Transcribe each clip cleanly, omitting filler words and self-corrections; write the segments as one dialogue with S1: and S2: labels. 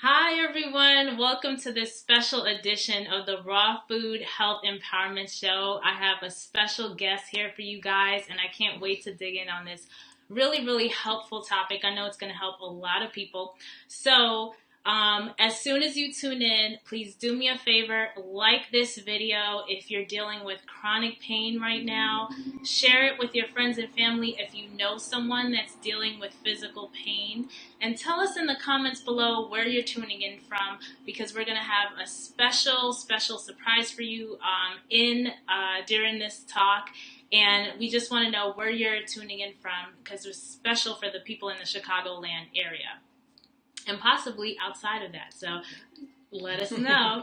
S1: Hi, everyone. Welcome to this special edition of the Raw Food Health Empowerment Show. I have a special guest here for you guys, and I can't wait to dig in on this really helpful topic. I know it's going to help a lot of people. As soon as you tune in, please do me a favor, like this video if you're dealing with chronic pain right now. Share it with your friends and family if you know someone that's dealing with physical pain. And tell us in the comments below where you're tuning in from, because we're going to have a special surprise for you during this talk. And we just want to know where you're tuning in from, because it's special for the people in the Chicagoland area and possibly outside of that. So let us know.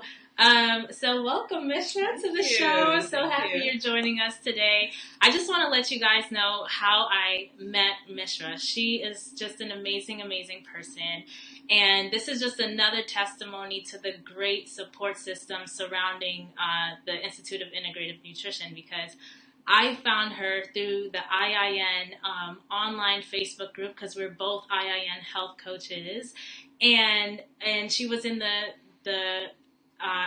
S1: So welcome, Mishra, to the show. I'm so happy you're joining us today. I just want to let you guys know how I met Mishra. She is just an amazing person. And this is just another testimony to the great support system surrounding the Institute of Integrative Nutrition, because I found her through the IIN online Facebook group, because we're both IIN health coaches, and she was in the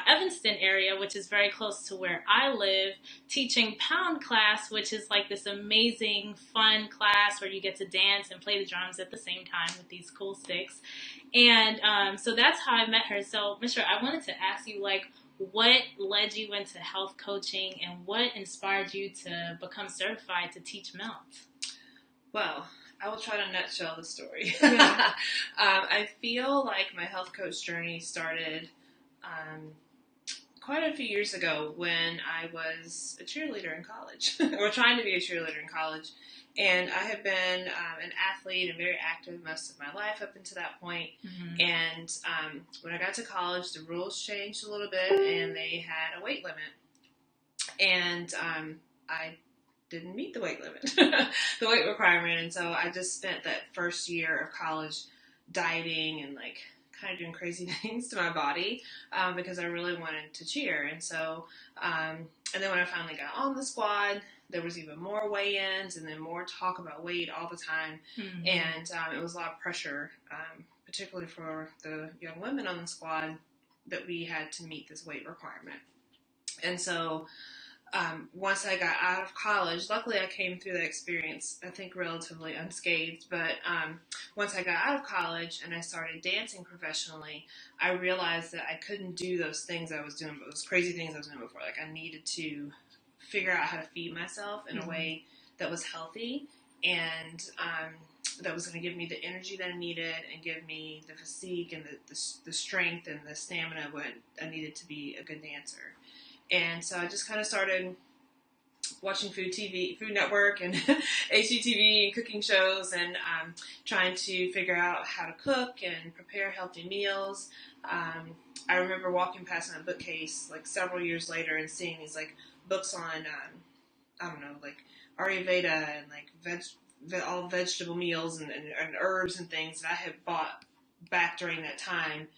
S1: Evanston area, which is very close to where I live, teaching pound class, which is like this amazing fun class where you get to dance and play the drums at the same time with these cool sticks. And so that's how I met her. So, Mishra, I wanted to ask you, what led you into health coaching, and what inspired you to become certified to teach melt?
S2: Well, I will try to nutshell the story.
S1: Yeah.
S2: I feel like my health coach journey started quite a few years ago when I was a cheerleader in college, or trying to be a cheerleader in college. And I have been an athlete and very active most of my life up until that point.
S1: Mm-hmm.
S2: And when I got to college, the rules changed a little bit, and they had a weight limit. And I didn't meet the weight limit, the weight requirement. And so I just spent that first year of college dieting and kind of doing crazy things to my body because I really wanted to cheer. And so, and then when I finally got on the squad, there was even more weigh-ins and then more talk about weight all the time.
S1: Mm-hmm.
S2: And it was a lot of pressure, particularly for the young women on the squad, that we had to meet this weight requirement. And so once I got out of college, luckily I came through that experience, I think, relatively unscathed. But once I got out of college and I started dancing professionally, I realized that I couldn't do those things I was doing, those crazy things I was doing before. I needed to figure out how to feed myself in a way that was healthy and that was going to give me the energy that I needed and give me the physique and the strength and the stamina what I needed to be a good dancer. And so I just kind of started watching Food Network and HGTV and cooking shows, and trying to figure out how to cook and prepare healthy meals. I remember walking past my bookcase several years later and seeing these books on Ayurveda and all vegetable meals and herbs and things that I had bought back during that time.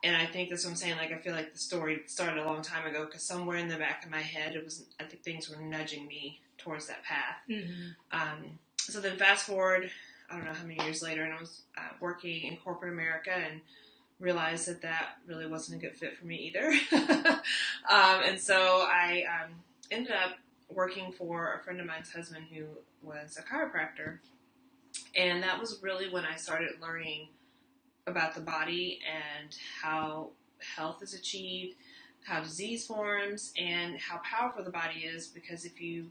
S2: And I think that's what I'm saying. I feel like the story started a long time ago, because somewhere in the back of my head, I think things were nudging me towards that path.
S1: Mm-hmm.
S2: So then fast forward, I don't know how many years later, and I was working in corporate America and realized that really wasn't a good fit for me either. And so I ended up working for a friend of mine's husband who was a chiropractor. And that was really when I started learning about the body and how health is achieved, how disease forms, and how powerful the body is. Because if you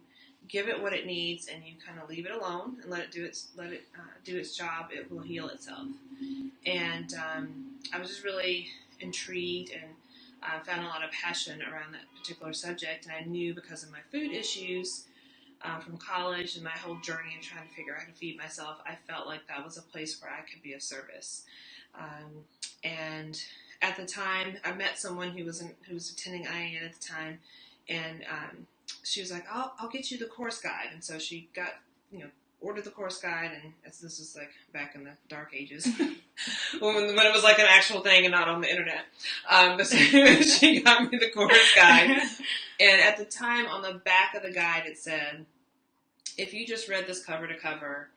S2: give it what it needs and you kind of leave it alone and let it do its job, it will heal itself. And I was just really intrigued and found a lot of passion around that particular subject. And I knew, because of my food issues from college and my whole journey of trying to figure out how to feed myself, I felt like that was a place where I could be of service. And at the time, I met someone who was attending IIN at the time, and she was like, I'll get you the course guide. And so she got, ordered the course guide, and this was back in the dark ages when it was an actual thing and not on the internet. But so she got me the course guide, and at the time on the back of the guide it said, if you just read this cover to cover,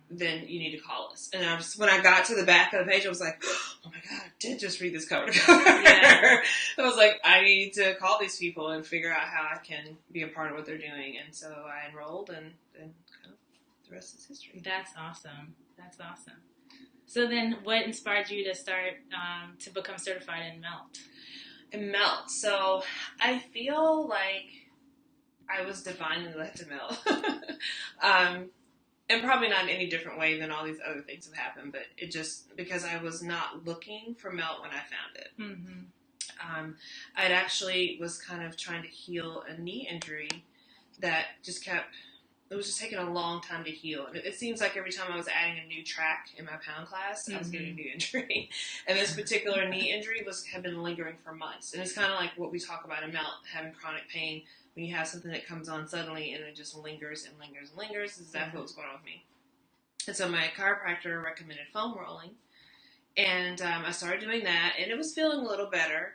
S2: then you need to call us. And when I got to the back of the page, I was like, oh my God, did just read this cover to cover. Yeah. I was like, I need to call these people and figure out how I can be a part of what they're doing. And so I enrolled, and kind of the rest is history.
S1: That's awesome. That's awesome. So then what inspired you to start to become certified in MELT?
S2: In MELT. So I feel like I was divinely led to MELT. And probably not in any different way than all these other things have happened, but it just, because I was not looking for MELT when I found it. Mm-hmm. I'd actually was kind of trying to heal a knee injury that just it was just taking a long time to heal. And it seems like every time I was adding a new track in my pound class, I was getting a new injury. And this particular knee injury had been lingering for months. And it's kind of like what we talk about in MELT, having chronic pain. When you have something that comes on suddenly and it just lingers and lingers and lingers, this is exactly what was going on with me. And so my chiropractor recommended foam rolling. And I started doing that, and it was feeling a little better.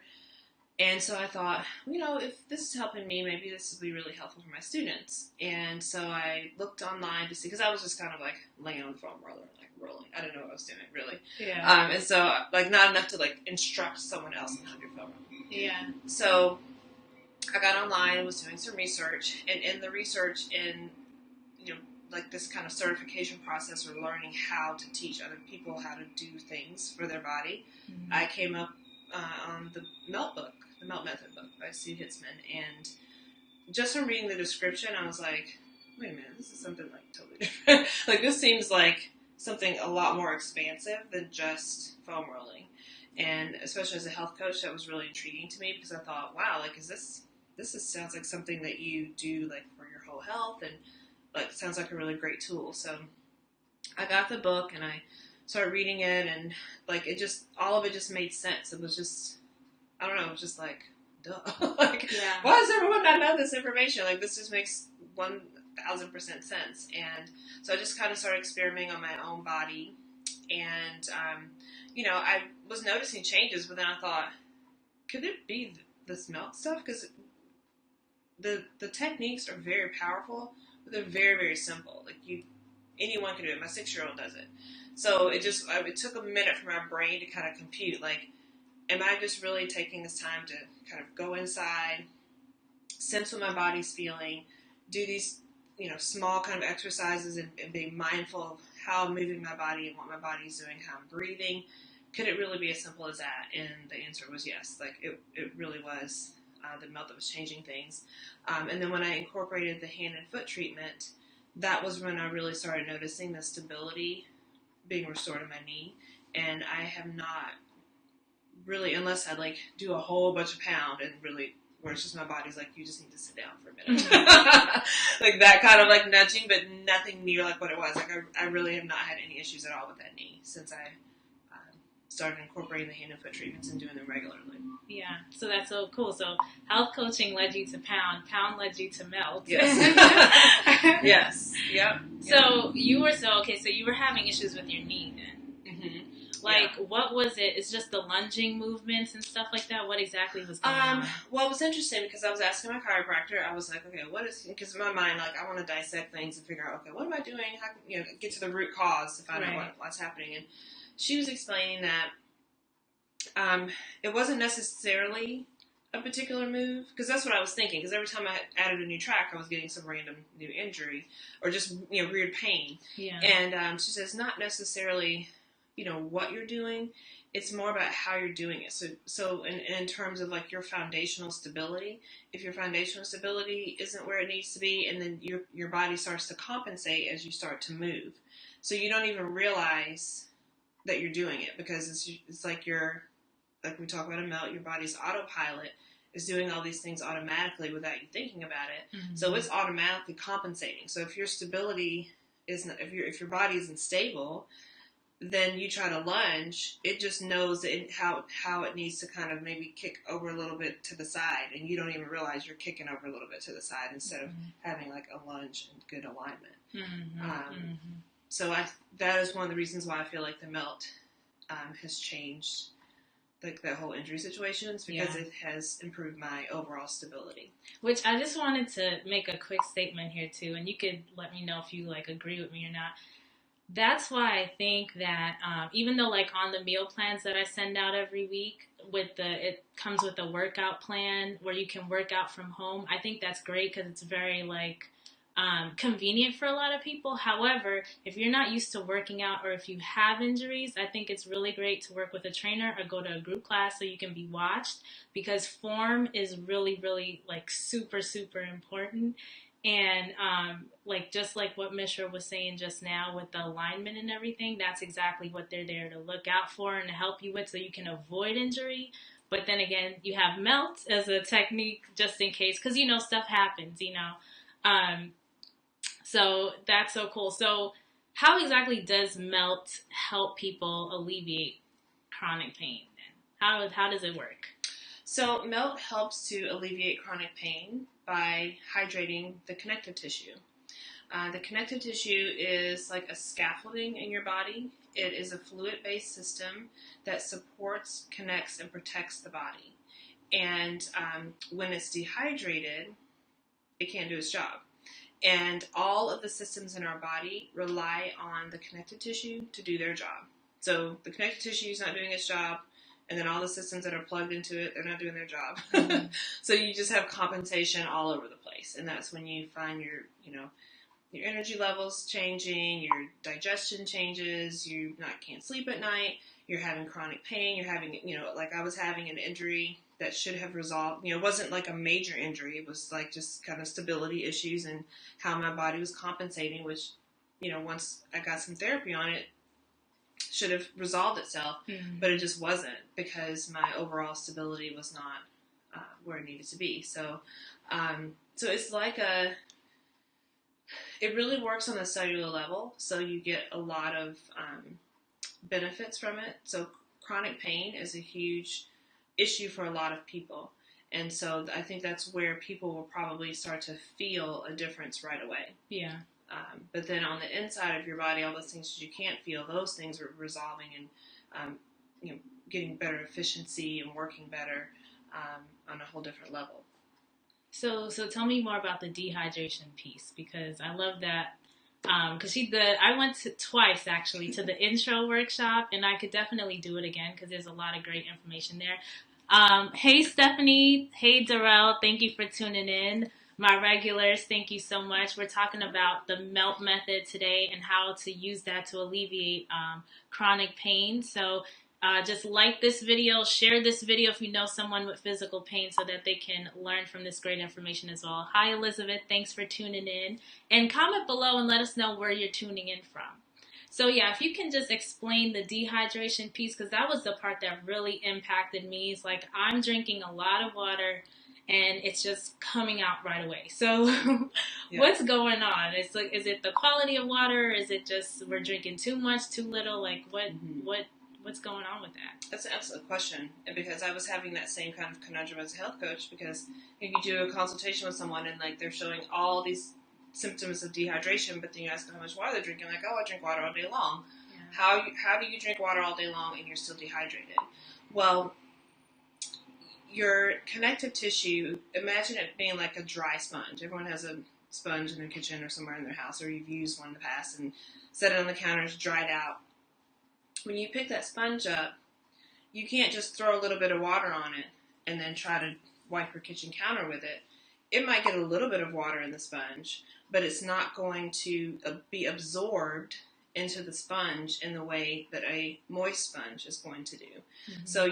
S2: And so I thought, if this is helping me, maybe this will be really helpful for my students. And so I looked online to see, because I was just kind of like laying on the foam roller, like rolling. I didn't know what I was doing, really. Yeah. And so, like, not enough to, like, instruct someone else on how to do foam rolling. Yeah. So I got online and was doing some research, and in the research, in like this kind of certification process, or learning how to teach other people how to do things for their body, I came up on the MELT book, the MELT Method book by Sue Hitzman, and just from reading the description, I was like, wait a minute, this is something like totally different. Like, this seems like something a lot more expansive than just foam rolling, and especially as a health coach, that was really intriguing to me, because I thought, wow, like, sounds like something that you do, like, for your whole health, and, like, sounds like a really great tool. So I got the book, and I started reading it, and, like, all of it just made sense. It was just, I don't know, it was just like, duh. Like, why does everyone not know this information? Like, this just makes 1,000% sense. And so I just kind of started experimenting on my own body, and, I was noticing changes, but then I thought, could it be this MELT stuff? Because the techniques are very powerful, but they're very, very simple. Like, anyone can do it. My 6-year-old does it. So it took a minute for my brain to kind of compute, like, am I just really taking this time to kind of go inside, sense what my body's feeling, do these, small kind of exercises, and be mindful of how I'm moving my body and what my body's doing, how I'm breathing? Could it really be as simple as that? And the answer was yes. Like, it really was. The MELT that was changing things. And then when I incorporated the hand and foot treatment, that was when I really started noticing the stability being restored in my knee. And I have not really, unless I, like, do a whole bunch of pound and really, where it's just my body's like, you just need to sit down for a minute. Like, that kind of, like, nudging, but nothing near like what it was. Like, I really have not had any issues at all with that knee since I started incorporating the hand and foot treatments and doing them regularly.
S1: Yeah, so that's so cool. So health coaching led you to pound led you to MELT.
S2: Yes. Yes. Yep.
S1: So you were having issues with your knee then. Mm-hmm. Like, what was it? It's just the lunging movements and stuff like that? What exactly was going on?
S2: Well, it was interesting because I was asking my chiropractor. I was like, okay, because in my mind, like, I want to dissect things and figure out, okay, what am I doing? How can, get to the root cause to find out what's happening. And she was explaining that it wasn't necessarily a particular move, because that's what I was thinking, because every time I added a new track, I was getting some random new injury or just, weird pain. Yeah. And she says, not necessarily, what you're doing. It's more about how you're doing it. So in terms of, like, your foundational stability, if your foundational stability isn't where it needs to be, and then your body starts to compensate as you start to move. So you don't even realize that you're doing it, because it's like like we talk about a MELT, your body's autopilot is doing all these things automatically without you thinking about it. Mm-hmm. So it's automatically compensating. So if your stability isn't, if your body isn't stable, then you try to lunge, it just knows how it needs to kind of maybe kick over a little bit to the side, and you don't even realize you're kicking over a little bit to the side instead of having, like, a lunge and good alignment. Mm-hmm. So that is one of the reasons why I feel like the MELT has changed, like, that whole injury situations, because it has improved my overall stability.
S1: Which I just wanted to make a quick statement here too, and you could let me know if you, like, agree with me or not. That's why I think that even though like on the meal plans that I send out every week it comes with a workout plan where you can work out from home. I think that's great because it's very like convenient for a lot of people. However, if you're not used to working out or if you have injuries, I think it's really great to work with a trainer or go to a group class so you can be watched because form is really, really like super, super important. And like just like what Mishra was saying just now with the alignment and everything, that's exactly what they're there to look out for and to help you with so you can avoid injury. But then again, you have melt as a technique just in case, because you know stuff happens, you know. Um, so that's so cool. So how exactly does melt help people alleviate chronic pain? Then how does it work?
S2: So melt helps to alleviate chronic pain by hydrating the connective tissue. The connective tissue is like a scaffolding in your body. It is a fluid-based system that supports, connects, and protects the body. And when it's dehydrated, it can't do its job. And all of the systems in our body rely on the connective tissue to do their job. So the connective tissue is not doing its job, and then all the systems that are plugged into it, they're not doing their job. Mm-hmm. So you just have compensation all over the place, and that's when you find your energy levels changing, your digestion changes, can't sleep at night, you're having chronic pain, you're having, like I was having an injury that should have resolved, it wasn't like a major injury, it was like just kind of stability issues and how my body was compensating, which, once I got some therapy on it, should have resolved itself, but it just wasn't because my overall stability was not where it needed to be. So it's like it really works on a cellular level, so you get a lot of benefits from it. So chronic pain is a huge issue for a lot of people, and so I think that's where people will probably start to feel a difference right away.
S1: Yeah.
S2: But then on the inside of your body, all those things that you can't feel, those things are resolving and getting better efficiency and working better on a whole different level.
S1: So tell me more about the dehydration piece because I love that. Because I went twice actually to the intro workshop, and I could definitely do it again because there's a lot of great information there. Hey Stephanie, hey Darrell, thank you for tuning in. My regulars, thank you so much. We're talking about the melt method today and how to use that to alleviate chronic pain. So just like this video, share this video if you know someone with physical pain so that they can learn from this great information as well. Hi, Elizabeth. Thanks for tuning in. And comment below and let us know where you're tuning in from. So yeah, if you can just explain the dehydration piece, because that was the part that really impacted me. It's like I'm drinking a lot of water and it's just coming out right away. So yeah. What's going on? It's like, is it the quality of water? Is it just we're drinking too much, too little? Like what's going on with that?
S2: That's an excellent question, because I was having that same kind of conundrum as a health coach, because if you do a consultation with someone and like they're showing all these symptoms of dehydration, but then you ask them how much water they're drinking, like, oh, I drink water all day long. Yeah. How do you drink water all day long and you're still dehydrated? Well, your connective tissue, imagine it being like a dry sponge. Everyone has a sponge in their kitchen or somewhere in their house, or you've used one in the past and set it on the counter, it's dried out. When you pick that sponge up, you can't just throw a little bit of water on it and then try to wipe your kitchen counter with it. It might get a little bit of water in the sponge, but it's not going to be absorbed into the sponge in the way that a moist sponge is going to do. Mm-hmm. So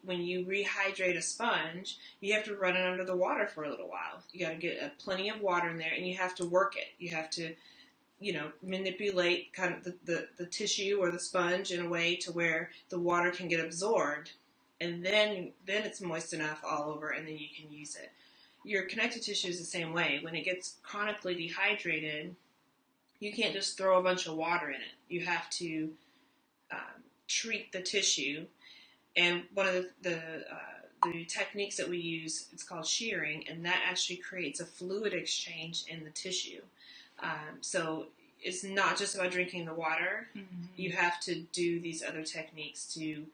S2: when you rehydrate a sponge, you have to run it under the water for a little while. You got to get plenty of water in there, and you have to work it. You have to manipulate kind of the tissue or the sponge in a way to where the water can get absorbed, and then it's moist enough all over, and then you can use it. Your connective tissue is the same way. When it gets chronically dehydrated, you can't just throw a bunch of water in it. You have to treat the tissue, and one of the techniques that we use, it's called shearing, and that actually creates a fluid exchange in the tissue. So it's not just about drinking the water. Mm-hmm. You have to do these other techniques to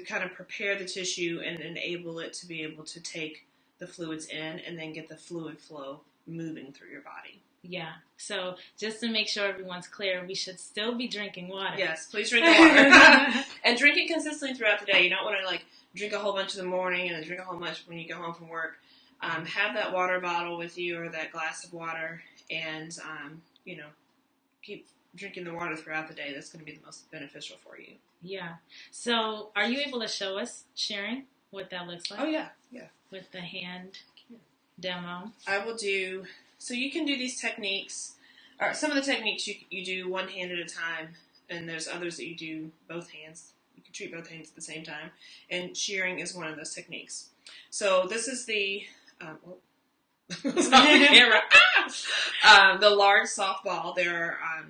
S2: kind of prepare the tissue and enable it to be able to take the fluids in and then get the fluid flow moving through your body.
S1: Yeah. So just to make sure everyone's clear, we should still be drinking water.
S2: Yes, please drink the water. And drink it consistently throughout the day. You don't want to like drink a whole bunch in the morning and then drink a whole bunch when you go home from work. Have that water bottle with you or that glass of water, and keep drinking the water throughout the day. That's going to be the most beneficial for you.
S1: Yeah. So are you able to show us, Sharon, what that looks like?
S2: Oh, yeah.
S1: With the hand demo.
S2: I will do, so you can do these techniques, or some of the techniques you do one hand at a time, and there's others that you do both hands. You can treat both hands at the same time, and shearing is one of those techniques. So this is the, it's not the camera. The large softball. There are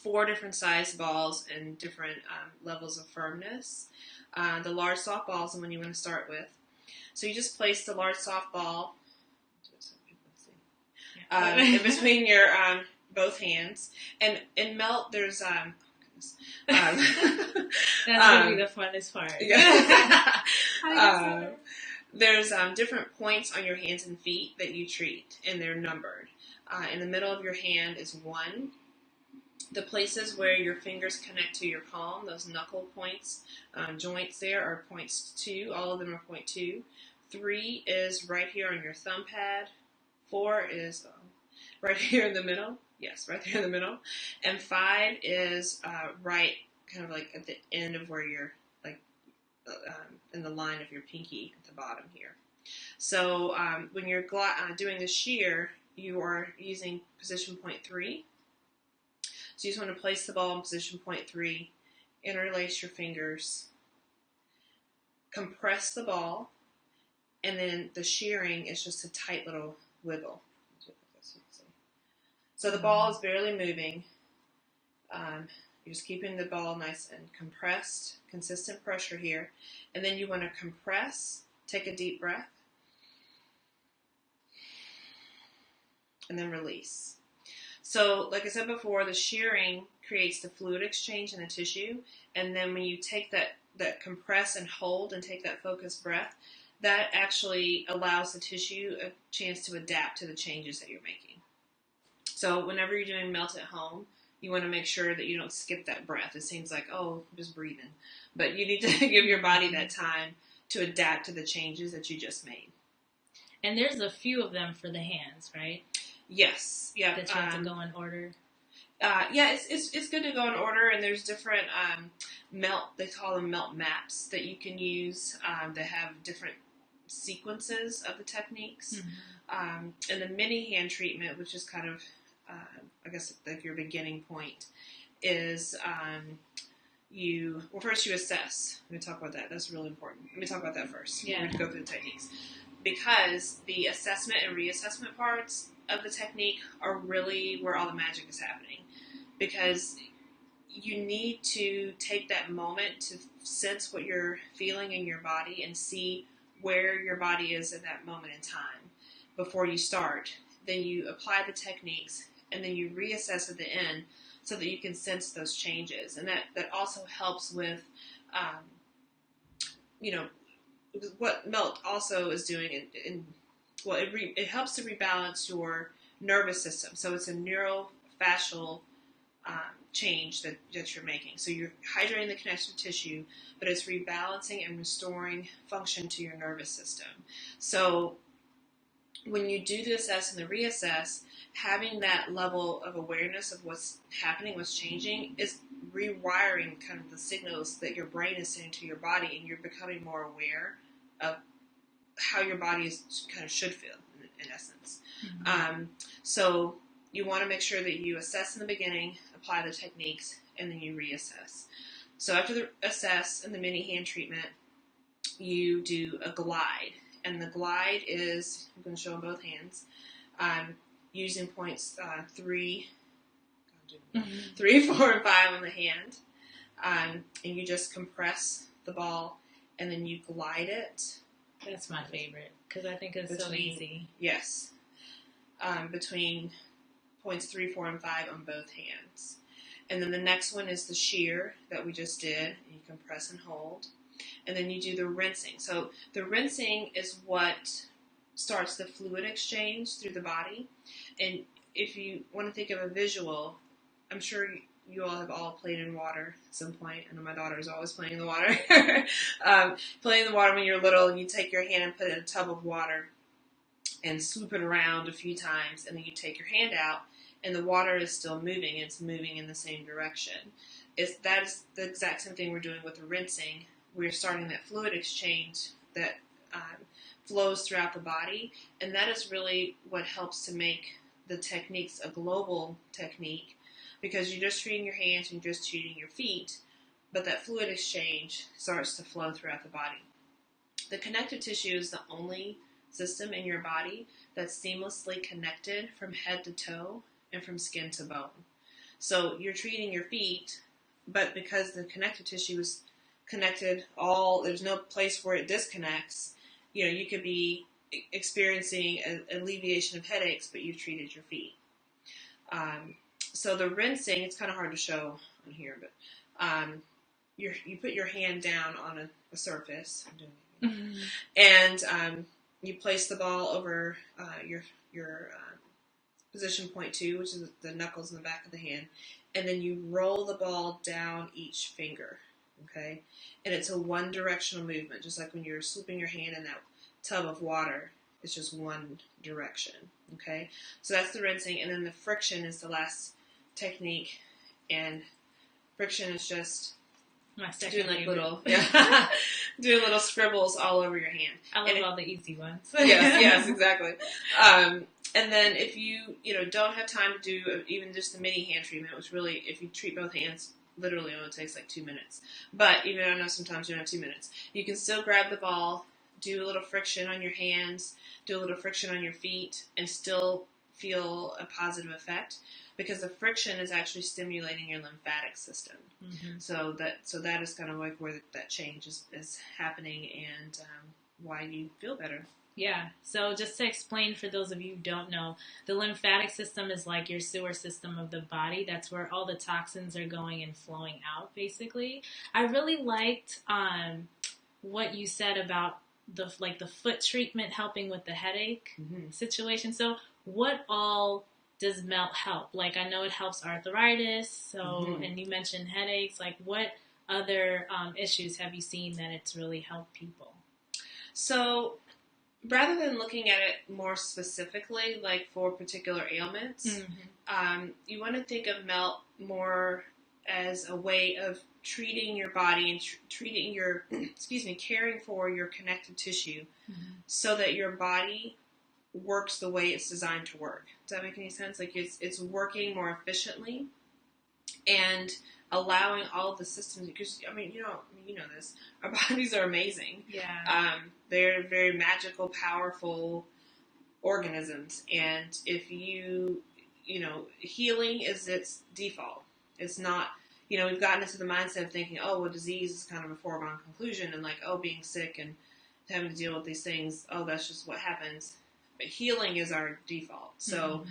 S2: 4 different size balls and different levels of firmness. The large softball is the one you want to start with. So you just place the large softball in between your both hands, and melt. There's that's
S1: gonna be the funnest part.
S2: Yeah. There's different points on your hands and feet that you treat, and they're numbered. In the middle of your hand is 1. The places where your fingers connect to your palm, those knuckle points, joints there, are points 2. All of them are point 2. 3 is right here on your thumb pad. 4 is right here in the middle. Yes, right there in the middle. And 5 is right kind of like at the end of where you're, like, in the line of your pinky at the bottom here. So when you're doing the shear, you are using position point 3. So you just want to place the ball in position point 3, interlace your fingers, compress the ball, and then the shearing is just a tight little wiggle. So the ball is barely moving. You're just keeping the ball nice and compressed, consistent pressure here. And then you want to compress, take a deep breath, and then release. So, like I said before, the shearing creates the fluid exchange in the tissue, and then when you take that compress and hold and take that focused breath, that actually allows the tissue a chance to adapt to the changes that you're making. So whenever you're doing melt at home, you want to make sure that you don't skip that breath. It seems like, oh, I'm just breathing. But you need to give your body that time to adapt to the changes that you just made.
S1: And there's a few of them for the hands, right?
S2: Yes. Yeah.
S1: That you have to go in order.
S2: Yeah, it's good to go in order, and there's different they call them melt maps that you can use that have different sequences of the techniques. Mm-hmm. And the mini hand treatment, which is kind of, I guess, like your beginning point, is first you assess. Let me talk about that. That's really important. Let me talk about that first.
S1: Yeah.
S2: We're going to go through the techniques. Because the assessment and reassessment parts of the technique are really where all the magic is happening. Because you need to take that moment to sense what you're feeling in your body and see where your body is at that moment in time before you start. Then you apply the techniques, and then you reassess at the end so that you can sense those changes. And that also helps with, what melt also is doing, it helps to rebalance your nervous system. So it's a neurofascial change that you're making. So you're hydrating the connective tissue, but it's rebalancing and restoring function to your nervous system. So when you do the assess and the reassess, having that level of awareness of what's happening, what's changing, is rewiring kind of the signals that your brain is sending to your body, and you're becoming more aware of how your body kind of should feel, in essence. Mm-hmm. So you want to make sure that you assess in the beginning, apply the techniques, and then you reassess. So after the assess and the mini hand treatment, you do a glide. And the glide is, I'm going to show on both hands, using points 3, 4, and 5 on the hand. And you just compress the ball, and then you glide it.
S1: That's my favorite, because I think it's so easy.
S2: Yes. Between points 3, 4, and 5 on both hands. And then the next one is the shear that we just did. You compress and hold. And then you do the rinsing. So the rinsing is what starts the fluid exchange through the body. And if you want to think of a visual, I'm sure you all have all played in water at some point. I know my daughter is always playing in the water. Playing in the water when you're little, you take your hand and put it in a tub of water and swoop it around a few times, and then you take your hand out, and the water is still moving. It's moving in the same direction. That is the exact same thing we're doing with the rinsing. We're starting that fluid exchange that flows throughout the body, and that is really what helps to make the techniques a global technique, because you're just treating your hands and you're just treating your feet, but that fluid exchange starts to flow throughout the body. The connective tissue is the only system in your body that's seamlessly connected from head to toe and from skin to bone. So you're treating your feet, but because the connective tissue is connected there's no place where it disconnects, you could be experiencing an alleviation of headaches, but you've treated your feet. So the rinsing, it's kind of hard to show on here, but you put your hand down on a surface, and you place the ball over your position point 2, which is the knuckles in the back of the hand, and then you roll the ball down each finger, okay? And it's a one-directional movement, just like when you're swooping your hand in that tub of water. It's just one direction, okay? So that's the rinsing, and then the friction is the last technique, and friction is just doing like doing little scribbles all over your hand.
S1: I love all the easy ones.
S2: yes, exactly. And then if you don't have time to do even just the mini hand treatment, which really, if you treat both hands, literally only takes like 2 minutes. But even I know sometimes you don't have 2 minutes. You can still grab the ball, do a little friction on your hands, do a little friction on your feet, and still feel a positive effect, because the friction is actually stimulating your lymphatic system. Mm-hmm. So that is kind of like where that change is happening, and why you feel better.
S1: Yeah. So just to explain for those of you who don't know, the lymphatic system is like your sewer system of the body. That's where all the toxins are going and flowing out, basically. I really liked what you said about the foot treatment helping with the headache situation. So what all does melt help? Like, I know it helps arthritis, and you mentioned headaches. Like, what other issues have you seen that it's really helped people?
S2: So rather than looking at it more specifically, like for particular ailments, you want to think of melt more as a way of treating your body and treating your, caring for your connective tissue, so that your body works the way it's designed to work. Does that make any sense? Like, it's working more efficiently and allowing all of the systems, because you know this, our bodies are amazing.
S1: Yeah.
S2: They're very magical, powerful organisms, and if healing is its default. It's not, we've gotten into the mindset of thinking, oh, well, disease is kind of a foregone conclusion, and like, oh, being sick and having to deal with these things, oh, that's just what happens. But healing is our default. So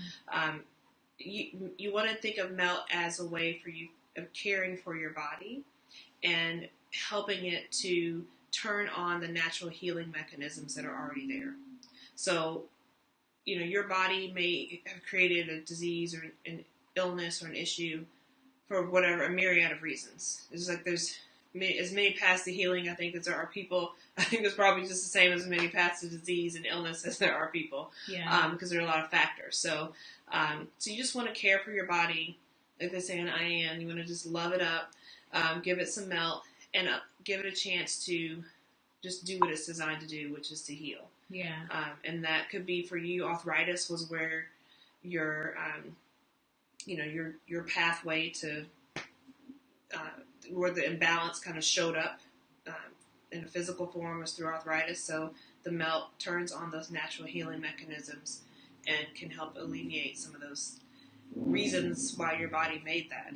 S2: you want to think of melt as a way for you of caring for your body and helping it to turn on the natural healing mechanisms that are already there. So, your body may have created a disease or an illness or an issue for whatever, a myriad of reasons. It's like there's as many paths to healing, I think, as there are people. I think there's probably just the same as many paths to disease and illness as there are people.
S1: Yeah.
S2: Because there are a lot of factors. So you just want to care for your body, like they say in IAN. You want to just love it up, give it some melt, and give it a chance to just do what it's designed to do, which is to heal.
S1: Yeah.
S2: And that could be for you. Arthritis was where your pathway to where the imbalance kind of showed up in a physical form was through arthritis. So the melt turns on those natural healing mechanisms and can help alleviate some of those reasons why your body made that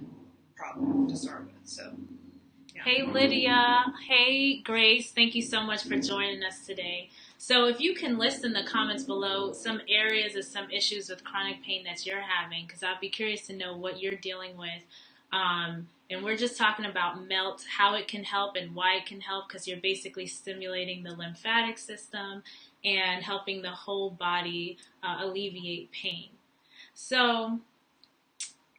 S2: problem to start with. So, yeah.
S1: Hey, Lydia. Hey, Grace. Thank you so much for joining us today. So if you can list in the comments below some areas or some issues with chronic pain that you're having, because I'd be curious to know what you're dealing with. And we're just talking about melt, how it can help and why it can help, because you're basically stimulating the lymphatic system and helping the whole body alleviate pain. So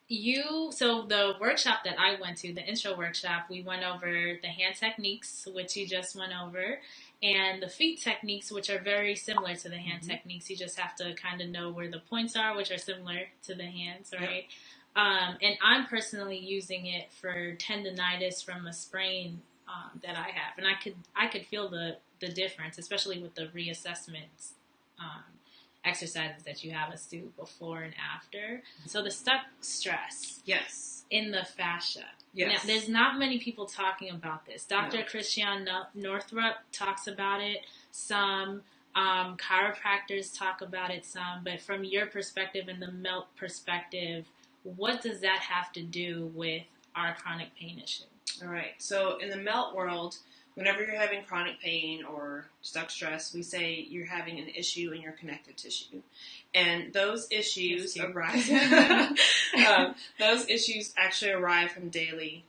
S1: the workshop that I went to, the intro workshop, we went over the hand techniques, which you just went over, and the feet techniques, which are very similar to the hand techniques. You just have to kind of know where the points are, which are similar to the hands, right? Yep. And I'm personally using it for tendonitis from a sprain that I have, and I could feel the difference, especially with the reassessments. Exercises that you have us do before and after. So the stuck stress.
S2: Yes.
S1: In the fascia.
S2: Yes.
S1: Now, there's not many people talking about this. Dr. Christian Northrup talks about it. Some chiropractors talk about it some. But from your perspective and the melt perspective, what does that have to do with our chronic pain issue?
S2: All right. So in the melt world, whenever you're having chronic pain or stuck stress, we say you're having an issue in your connective tissue. And those issues arise. Those issues actually arrive from daily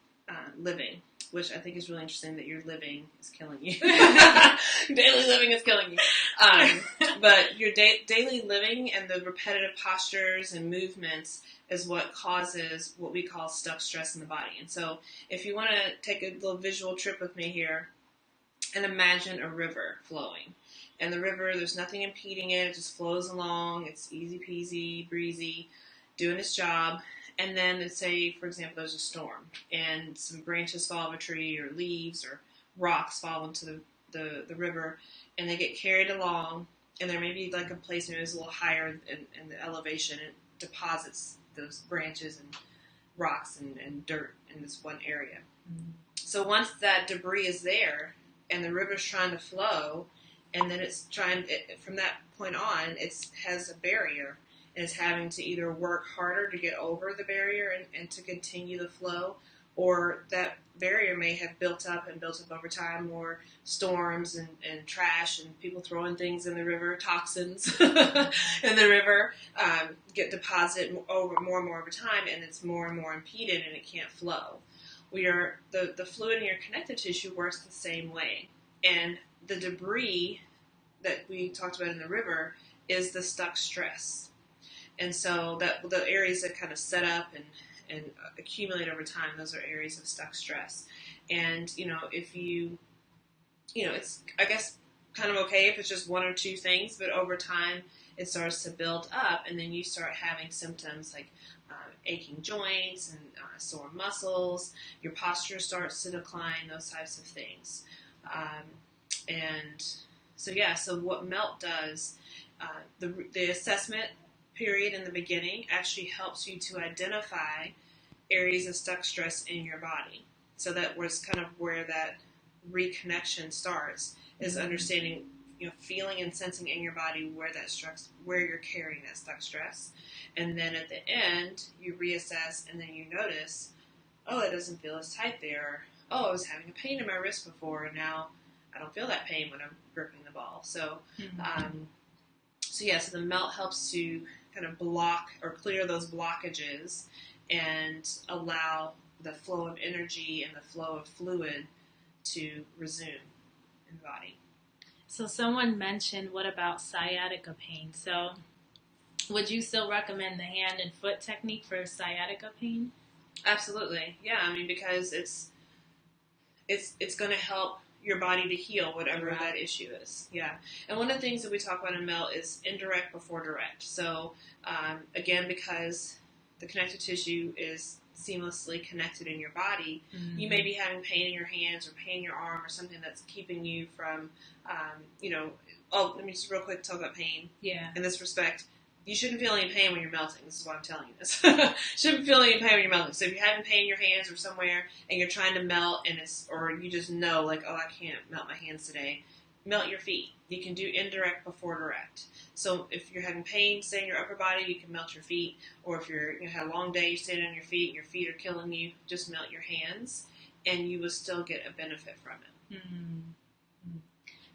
S2: living, which I think is really interesting that your living is killing you. Daily living is killing you. But your daily living and the repetitive postures and movements is what causes what we call stuck stress in the body. And so if you want to take a little visual trip with me here, and imagine a river flowing. And the river, there's nothing impeding it. It just flows along. It's easy peasy, breezy, doing its job. And then let's say, for example, there's a storm and some branches fall of a tree or leaves or rocks fall into the river and they get carried along. And there may be like a place maybe it's a little higher in the elevation. It deposits those branches and rocks and dirt in this one area. Mm-hmm. So once that debris is there, and the river's trying to flow, and then it's from that point on, it has a barrier, and it's having to either work harder to get over the barrier and to continue the flow, or that barrier may have built up over time, more storms and trash and people throwing things in the river, toxins in the river, get deposited over more and more over time, and it's more and more impeded, and it can't flow. The fluid in your connective tissue works the same way. And the debris that we talked about in the river is the stuck stress. And so that the areas that kind of set up and accumulate over time, those are areas of stuck stress. And, if it's, I guess, kind of okay if it's just one or two things, but over time it starts to build up, and then you start having symptoms like aching joints and sore muscles, your posture starts to decline, those types of things. So what MELT does, the assessment period in the beginning actually helps you to identify areas of stuck stress in your body. So that was kind of where that reconnection starts, is understanding, feeling and sensing in your body where you're carrying that stuck stress. And then at the end, you reassess, and then you notice, oh, it doesn't feel as tight there. Oh, I was having a pain in my wrist before, and now I don't feel that pain when I'm gripping the ball. So, so the MELT helps to kind of block or clear those blockages and allow the flow of energy and the flow of fluid to resume in the body.
S1: So someone mentioned, what about sciatica pain? So would you still recommend the hand and foot technique for sciatica pain?
S2: Absolutely. Yeah, because it's going to help your body to heal whatever that issue is. Yeah. And one of the things that we talk about in MELT is indirect before direct. So again, because the connective tissue is seamlessly connected in your body, you may be having pain in your hands or pain in your arm or something that's keeping you from, let me just real quick talk about pain.
S1: Yeah.
S2: In this respect, you shouldn't feel any pain when you're melting. This is why I'm telling you this. Shouldn't feel any pain when you're melting. So if you're having pain in your hands or somewhere and you're trying to melt or you just know like, oh, I can't melt my hands today, melt your feet. You can do indirect before direct. So if you're having pain, say in your upper body, you can melt your feet. Or if you had a long day, you're standing on your feet and your feet are killing you, just melt your hands and you will still get a benefit from it.
S1: Mm-hmm.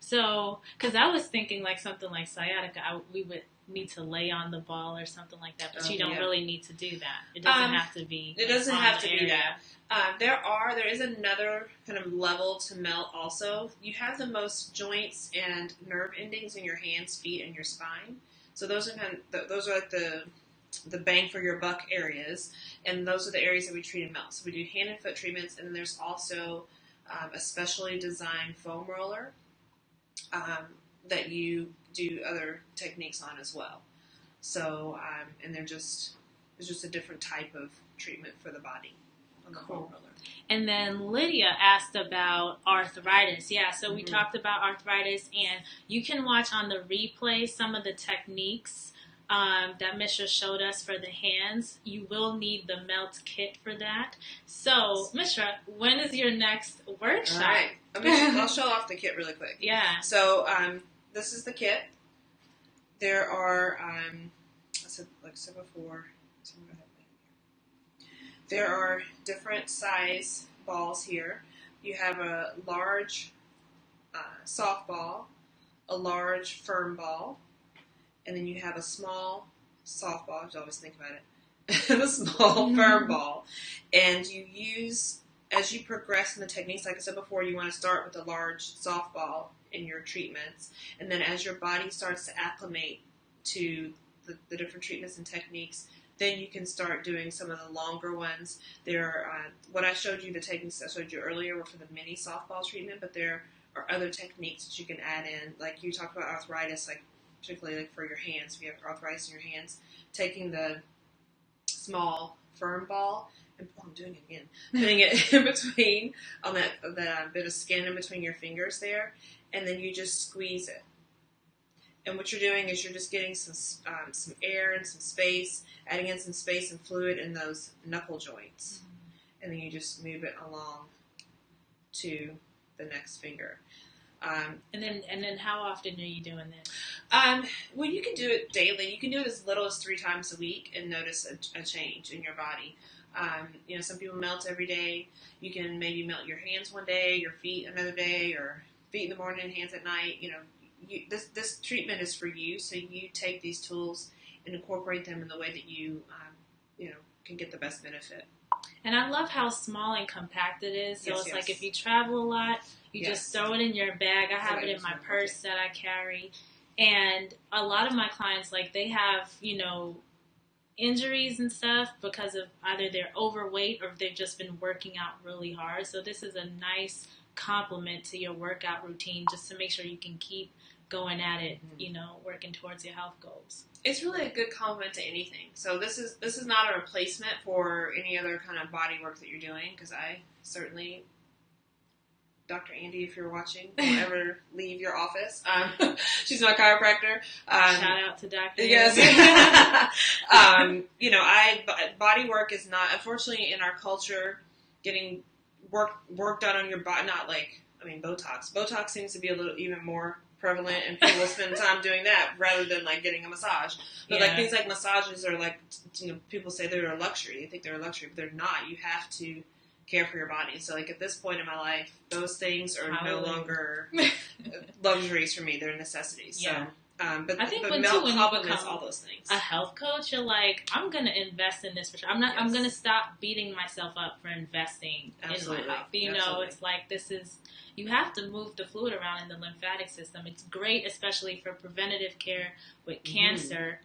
S1: So, because I was thinking like something like sciatica, we would need to lay on the ball or something like that, but you don't really need to do that. It doesn't have to be.
S2: It doesn't have to be that. There is another kind of level to MELT also. You have the most joints and nerve endings in your hands, feet, and your spine. So those are like the the bang for your buck areas, and those are the areas that we treat in melt. So we do hand and foot treatments, and then there's also a specially designed foam roller that you do other techniques on as well. So, and it's just a different type of treatment for the body on the foam roller.
S1: And then Lydia asked about arthritis. Yeah, so we talked about arthritis, and you can watch on the replay some of the techniques that Mishra showed us for the hands. You will need the melt kit for that. So, Mishra, when is your next workshop?
S2: All right. I'll show off the kit really quick.
S1: Yeah.
S2: So, this is the kit. There are, like I said before, there are different size balls here. You have a large soft ball, a large firm ball, and then you have a small soft ball. I always think about it. And a small firm ball. And you use, as you progress in the techniques, like I said before, you want to start with a large soft ball in your treatments. And then as your body starts to acclimate to the different treatments and techniques, then you can start doing some of the longer ones. What I showed you, the techniques I showed you earlier were for the mini softball treatment, but there are other techniques that you can add in. Like you talked about arthritis, like particularly like for your hands. If you have arthritis in your hands, taking the small firm ball, and I'm doing it again, putting it in between on that bit of skin in between your fingers there, and then you just squeeze it. And what you're doing is you're just getting some air and some space, adding in some space and fluid in those knuckle joints. And then you just move it along to the next finger.
S1: And then how often are you doing this?
S2: Well, you can do it daily. You can do it as little as 3 times a week and notice a change in your body. Some people melt every day. You can maybe melt your hands one day, your feet another day, or feet in the morning, hands at night. This treatment is for you, so you take these tools and incorporate them in the way that you can get the best benefit.
S1: And I love how small and compact it is. So
S2: Yes.
S1: Like if you travel a lot, you just throw it in your bag. I have it in my purse that I carry. And a lot of my clients, like they have, injuries and stuff because of either they're overweight or they've just been working out really hard. So this is a nice complement to your workout routine just to make sure you can keep going at it, working towards your health goals.
S2: It's really a good complement to anything. So this is not a replacement for any other kind of body work that you're doing, because I certainly, Dr. Andy, if you're watching, don't ever leave your office. She's my chiropractor.
S1: Shout out to Dr.
S2: Yes. Body work is not, unfortunately, in our culture, getting work done on your body, Botox. Botox seems to be a little even more prevalent, and people spend time doing that rather than like getting a massage. But like things like massages are like, people say they're a luxury. They think they're a luxury, but they're not. You have to care for your body. So like at this point in my life, those things are no longer luxuries for me. They're necessities.
S1: Yeah.
S2: So, but
S1: I think
S2: but
S1: when
S2: melt
S1: you
S2: complements
S1: become
S2: all those things.
S1: a health coach, you're like, I'm going to invest in this for sure. I'm going to stop beating myself up for investing in my health. It's like you have to move the fluid around in the lymphatic system. It's great, especially for preventative care with cancer,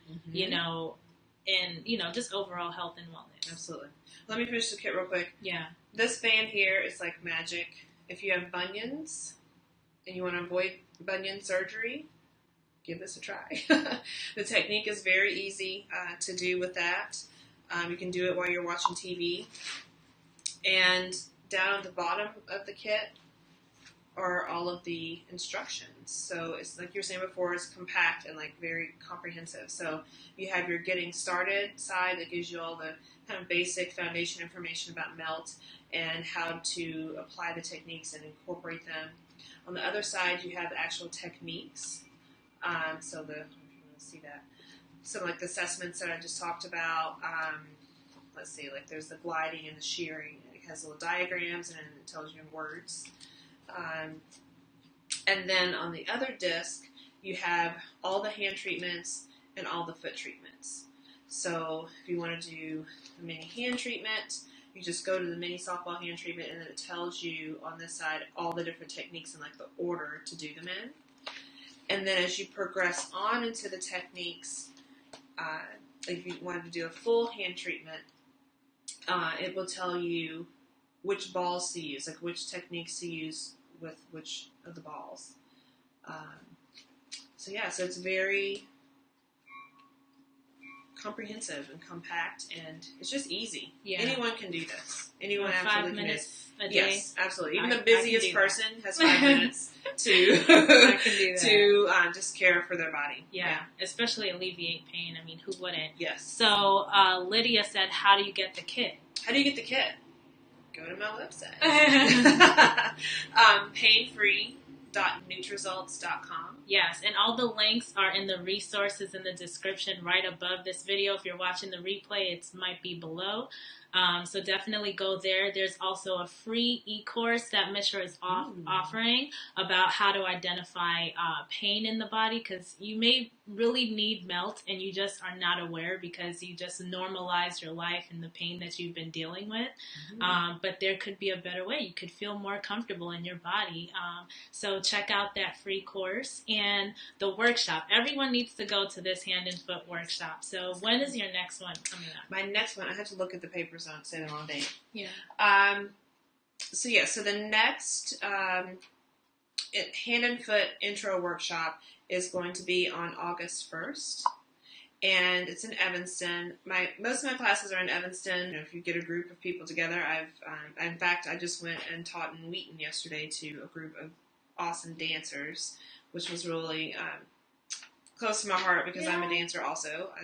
S1: and, just overall health and wellness.
S2: Absolutely. Let me finish the kit real quick.
S1: Yeah.
S2: This band here is like magic. If you have bunions and you want to avoid bunion surgery, give this a try. The technique is very easy to do with that. You can do it while you're watching TV. And down at the bottom of the kit are all of the instructions. So it's like you were saying before, it's compact and like very comprehensive. So you have your getting started side that gives you all the kind of basic foundation information about melt and how to apply the techniques and incorporate them. On the other side, you have the actual techniques. So if you want to see that, some like the assessments that I just talked about. Let's see, like there's the gliding and the shearing. It has little diagrams and it tells you in words. And then on the other disc, you have all the hand treatments and all the foot treatments. So if you want to do a mini hand treatment, you just go to the mini softball hand treatment, and then it tells you on this side all the different techniques and like the order to do them in. And then as you progress on into the techniques, if you wanted to do a full hand treatment, it will tell you which balls to use, like which techniques to use with which of the balls. So it's very comprehensive and compact, and it's just easy. Yeah. Anyone can do this. Anyone absolutely
S1: 5 minutes
S2: can
S1: a day.
S2: Yes, absolutely. Even the busiest person has 5 minutes to
S1: I can do that.
S2: to just care for their body.
S1: Yeah, especially alleviate pain. I mean, who wouldn't?
S2: Yes.
S1: So Lydia said, "How do you get the kit?"
S2: How do you get the kit? Go to my website. painfree.nutrisults.com.
S1: Yes, and all the links are in the resources in the description right above this video. If you're watching the replay, it might be below. So definitely go there. There's also a free e-course that Mishra is offering about how to identify pain in the body, because you may really need melt and you just are not aware because you just normalized your life and the pain that you've been dealing with. But there could be a better way. You could feel more comfortable in your body. So check out that free course and the workshop. Everyone needs to go to this hand and foot workshop. So when is your next one coming up?
S2: My next one, I have to look at the papers on say the wrong date.
S1: Yeah.
S2: So the next hand and foot intro workshop is going to be on August 1st. And it's in Evanston. Most of my classes are in Evanston. If you get a group of people together, in fact, I just went and taught in Wheaton yesterday to a group of awesome dancers, which was really close to my heart because I'm a dancer also. I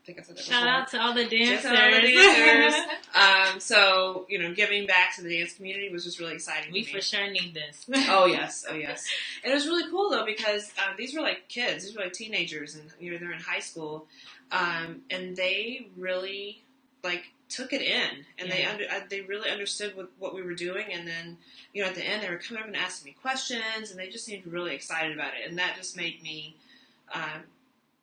S2: think I said that
S1: Shout
S2: before.
S1: out to all the dancers.
S2: Shout out to all the dancers. So, giving back to the dance community was just really exciting.
S1: We for sure need this.
S2: Oh yes. And it was really cool though because these were like kids. These were like teenagers, and they're in high school, and they really took it in, and they really understood what we were doing. And then at the end they were coming up and asking me questions, and they just seemed really excited about it, and that just made me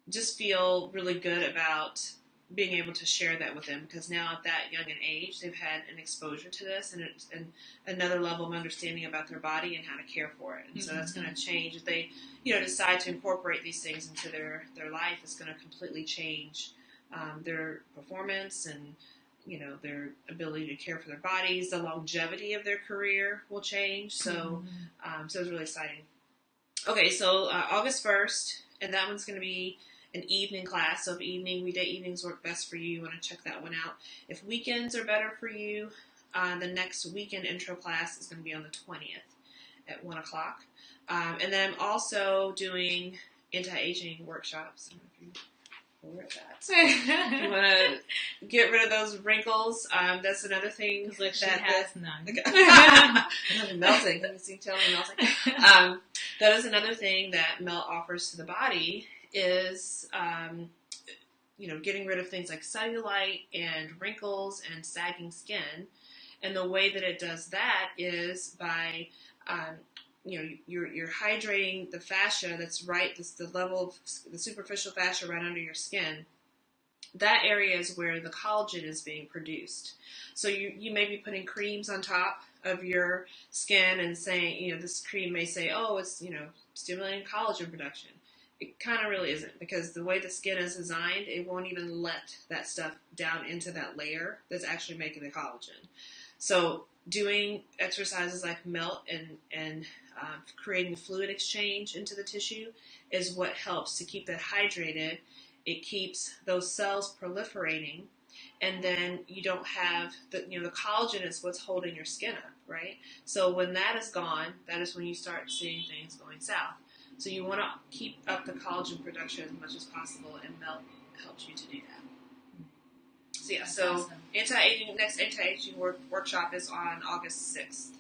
S2: just feel really good about being able to share that with them, because now at that young an age they've had an exposure to this and another level of understanding about their body and how to care for it. And so that's going to change if they decide to incorporate these things into their life. It's going to completely change their performance and their ability to care for their bodies. The longevity of their career will change. So so it's really exciting. Okay, so August 1st, and that one's going to be an evening class. So if weekday evenings work best for you want to check that one out. If weekends are better for you, the next weekend intro class is going to be on the 20th at 1 o'clock. And then I'm also doing anti-aging workshops. I don't know if you aware of that. If you want to get rid of those wrinkles, that's another thing.
S1: Like she has none.
S2: I'm melting. Can you see? Tell me melting. That is another thing that Melt offers to the body is, getting rid of things like cellulite and wrinkles and sagging skin. And the way that it does that is by, you're hydrating the fascia that's the level of the superficial fascia right under your skin. That area is where the collagen is being produced. So you may be putting creams on top of your skin and saying, this cream may say, oh, it's, stimulating collagen production. It kind of really isn't, because the way the skin is designed, it won't even let that stuff down into that layer that's actually making the collagen. So doing exercises like melt and creating fluid exchange into the tissue is what helps to keep that hydrated. It keeps those cells proliferating, and then you don't have the collagen is what's holding your skin up, right? So when that is gone, that is when you start seeing things going south. So you want to keep up the collagen production as much as possible, and Melt helps you to do that. So
S1: That's awesome.
S2: Next anti-aging workshop is on August 6th.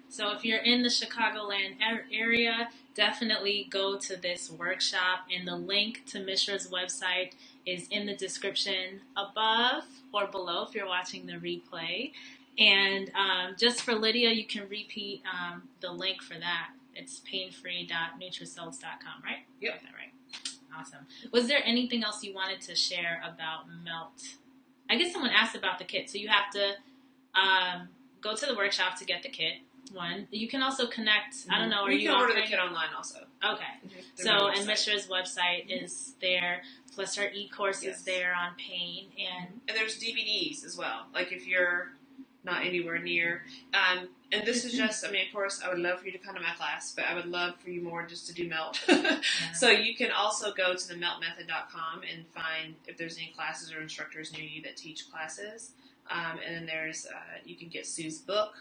S1: So if you're in the Chicagoland area, definitely go to this workshop, and the link to Mishra's website is in the description above or below if you're watching the replay. And just for Lydia, you can repeat the link for that. It's painfree.nutrisults.com, right?
S2: Yep.
S1: Got that right. Awesome. Was there anything else you wanted to share about Melt? I guess someone asked about the kit. So you have to go to the workshop to get the kit. one. You can also connect. I don't know. Are you
S2: can order
S1: offering?
S2: the kit online also.
S1: Okay. So, and Mishra's website is there. Plus, her e-course is there on pain, and
S2: there's DVDs as well. Like if you're not anywhere near, and this is just. I mean, of course, I would love for you to come to my class, but I would love for you more just to do melt. So you can also go to the meltmethod.com and find if there's any classes or instructors near you that teach classes. And then there's you can get Sue's book.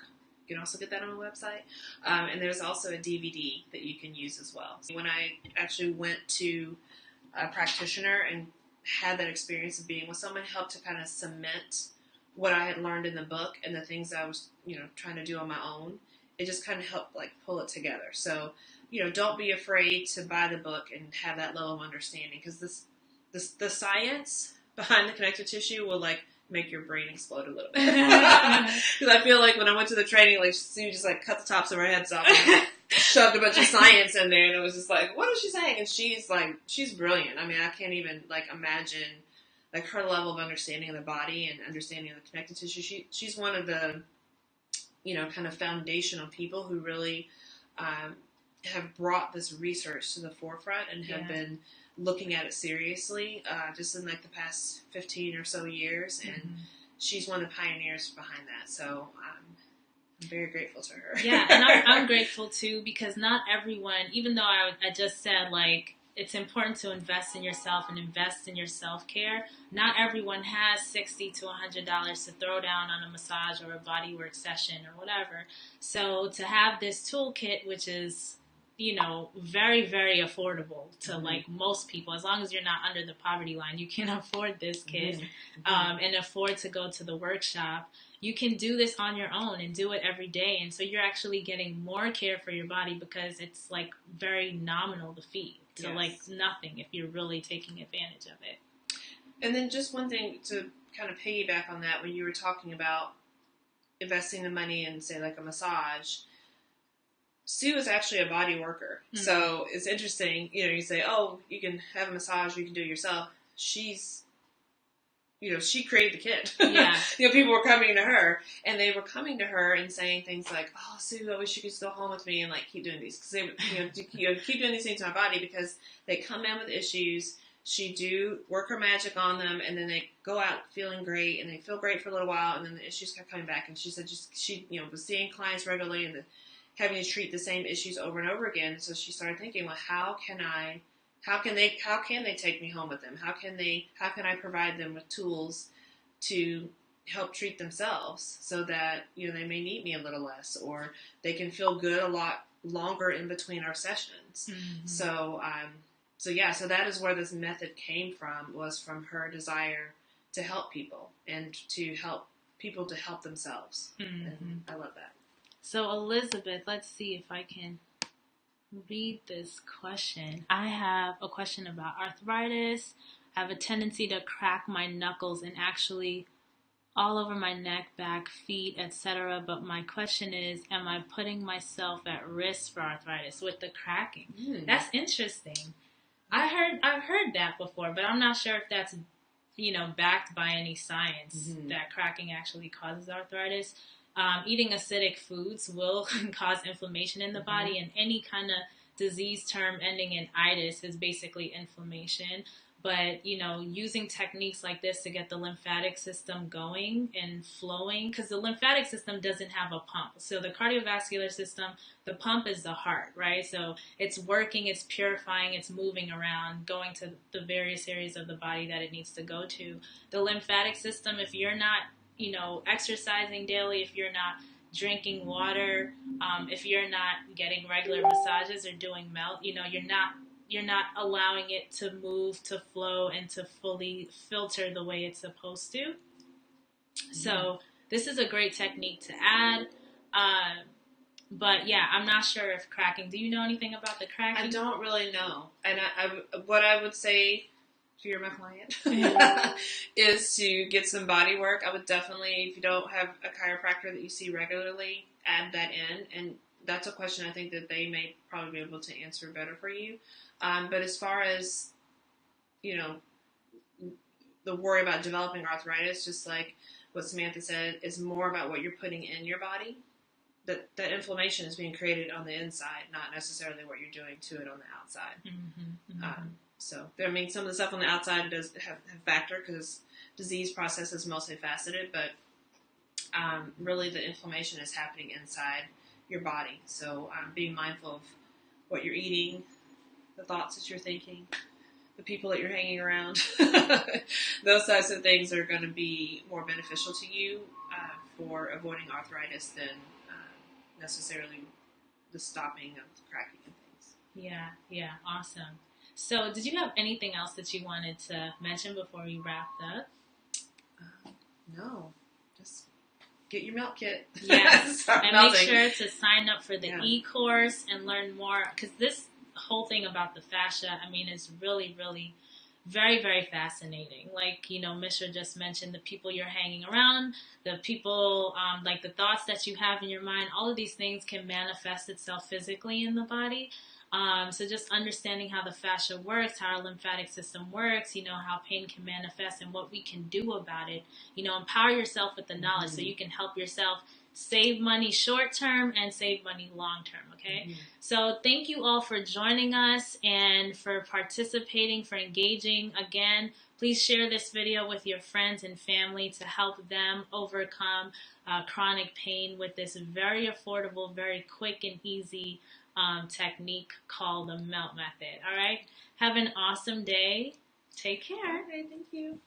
S2: You can also get that on the website. And there's also a DVD that you can use as well. When I actually went to a practitioner and had that experience of being with someone, helped to kind of cement what I had learned in the book and the things I was, trying to do on my own. It just kind of helped like pull it together. So, don't be afraid to buy the book and have that level of understanding, because the science behind the connective tissue will like make your brain explode a little bit. Because I feel like when I went to the training, like Sue just like cut the tops of our heads off and shoved a bunch of science in there, and it was just like, what is she saying? And she's brilliant. I mean, I can't even like imagine like her level of understanding of the body and understanding of the connective tissue. She's one of the kind of foundational people who really have brought this research to the forefront and have been looking at it seriously just in like the past 15 or so years, and she's one of the pioneers behind that. So I'm very grateful to her.
S1: Yeah, and I'm grateful too, because not everyone, even though I just said like it's important to invest in yourself and invest in your self-care, not everyone has $60 to $100 to throw down on a massage or a bodywork session or whatever. So to have this toolkit, which is very, very affordable to like most people, as long as you're not under the poverty line, you can afford this kit and afford to go to the workshop. You can do this on your own and do it every day. And so you're actually getting more care for your body, because it's like very nominal, the fee, to like nothing if you're really taking advantage of it.
S2: And then just one thing to kind of piggyback on that, when you were talking about investing the money in, say, like a massage, Sue is actually a body worker. So it's interesting, you say, oh, you can have a massage, you can do it yourself. She created the kit.
S1: Yeah.
S2: People were coming to her, and they were coming to her and saying things like, oh, Sue, I wish you could still home with me and like keep doing these. Because they keep doing these things to my body, because they come in with issues. She do work her magic on them, and then they go out feeling great, and they feel great for a little while, and then the issues kept coming back. And she said she was seeing clients regularly and having to treat the same issues over and over again. So she started thinking, well, how can they take me home with them? How can I provide them with tools to help treat themselves, so that they may need me a little less, or they can feel good a lot longer in between our sessions. So that is where this method came from, was from her desire to help people and to help people to help themselves. And I love that.
S1: So Elizabeth, let's see if I can read this question. I have a question about arthritis. I have a tendency to crack my knuckles and actually all over my neck, back, feet, etc. But my question is, am I putting myself at risk for arthritis with the cracking? That's interesting. I've heard that before, but I'm not sure if that's backed by any science that cracking actually causes arthritis. Eating acidic foods will cause inflammation in the body, and any kind of disease term ending in itis is basically inflammation. But, using techniques like this to get the lymphatic system going and flowing, because the lymphatic system doesn't have a pump. So the cardiovascular system, the pump is the heart, right? So it's working, it's purifying, it's moving around, going to the various areas of the body that it needs to go to. The lymphatic system, if you're not exercising daily, if you're not drinking water, if you're not getting regular massages or doing melt, you're not allowing it to move, to flow, and to fully filter the way it's supposed to. So this is a great technique to add. But yeah, I'm not sure if cracking. Do you know anything about the cracking?
S2: I don't really know. And what I would say, if you're my client, is to get some body work. I would definitely, if you don't have a chiropractor that you see regularly, add that in. And that's a question I think that they may probably be able to answer better for you. But as far as, the worry about developing arthritis, just like what Samantha said, is more about what you're putting in your body that inflammation is being created on the inside, not necessarily what you're doing to it on the outside. So, I mean, some of the stuff on the outside does have factor because disease process is multifaceted, but really the inflammation is happening inside your body. So, being mindful of what you're eating, the thoughts that you're thinking, the people that you're hanging around, those types of things are going to be more beneficial to you for avoiding arthritis than necessarily the stopping of cracking and things.
S1: Yeah, awesome. So, did you have anything else that you wanted to mention before we wrapped up?
S2: No, just get your melt kit.
S1: Yes, and
S2: melting.
S1: Make sure to sign up for the e-course and learn more, because this whole thing about the fascia, I mean, is really, really very, very fascinating. Like, Mishra just mentioned, the people you're hanging around, the people, like the thoughts that you have in your mind, all of these things can manifest itself physically in the body. So just understanding how the fascia works, how our lymphatic system works, how pain can manifest and what we can do about it. Empower yourself with the knowledge so you can help yourself save money short term and save money long term, okay? So thank you all for joining us and for participating, for engaging. Again, please share this video with your friends and family to help them overcome chronic pain with this very affordable, very quick and easy technique called the melt method. All right? Have an awesome day. Take care.
S2: Okay, thank you.